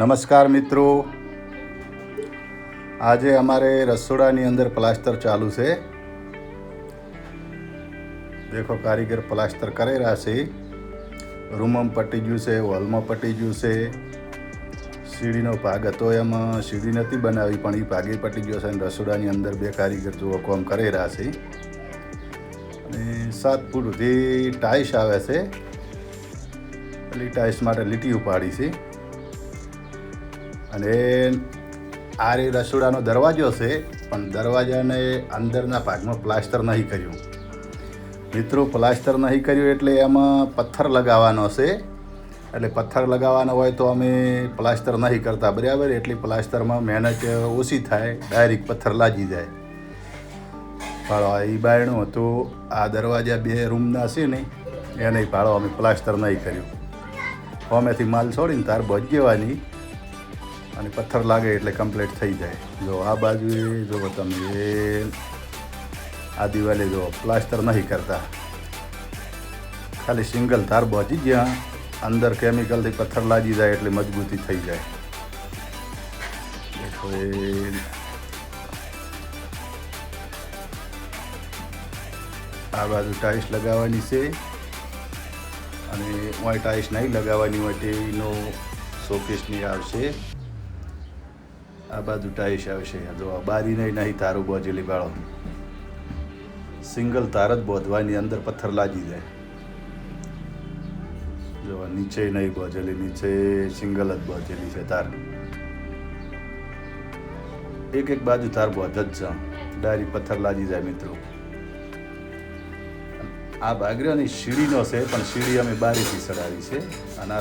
નમસ્કાર મિત્રો, આજે અમારે રસોડાની અંદર પ્લાસ્ટર ચાલુ છે. દેખો કારીગર પ્લાસ્ટર કરી રહ્યા છે. રૂમમાં પટી ગયું છે, હોલમાં પટી ગયું છે. સીડીનો ભાગ હતો એમાં સીડી નથી બનાવી પણ એ ભાગે પટી ગયો છે અને રસોડાની અંદર બે કારીગર જુઓ કામ કરી રહ્યા છે. અને 7 ફૂટ સુધી ટાઈસ આવે છે, એટલે ટાઈસ માટે લીટી ઉપાડી છે. અને આ રે રસોડાનો દરવાજો છે, પણ દરવાજાને અંદરના ભાગમાં પ્લાસ્ટર નહીં કર્યું. મિત્રો, પ્લાસ્ટર નહીં કર્યું એટલે એમાં પથ્થર લગાવવાનો છે. એટલે પથ્થર લગાવવાનો હોય તો અમે પ્લાસ્ટર નહીં કરતા, બરાબર. એટલી પ્લાસ્ટરમાં મહેનત ઓછી થાય, ડાયરેક્ટ પથ્થર લાગી જાય. ભાડો એ બાયણું હતું, આ દરવાજા 2 રૂમના છે ને એને ભાડો અમે પ્લાસ્ટર નહીં કર્યું. અમેથી માલ છોડીને તાર ભજવાની અને પથ્થર લાગે એટલે કમ્પ્લીટ થઈ જાય. જો આ બાજુએ જો તમે આ દિવાલે જો પ્લાસ્ટર નહીં કરતા, ખાલી સિંગલ તાર બોજી જ્યાં અંદર કેમિકલથી પથ્થર લાગી જાય એટલે મજબૂતી થઈ જાય. દેખો આ બાજુ ટાઈસ લગાવવાની છે અને ઓય ટાઈસ નહીં લગાવવાની હોય તેનો શોકેસની આવશે. આ બાજુ ટાઈસ આવશે. જો બારી નહીં તારું બોજેલી બાળો સિંગલ તાર જ બોધવાની, અંદર પથ્થર લાગી જાય. જો નીચે નહીં બોજેલી, નીચે સિંગલ જ બોજેલી છે તાર. એક બાજુ તાર બોધ જ છે, ડાયરેક્ટ પથ્થર લાગી જાય. મિત્રો, આ બાગરીઓની સીડીનો છે, પણ સીડી અમે બારીથી ચડાવી છે. અને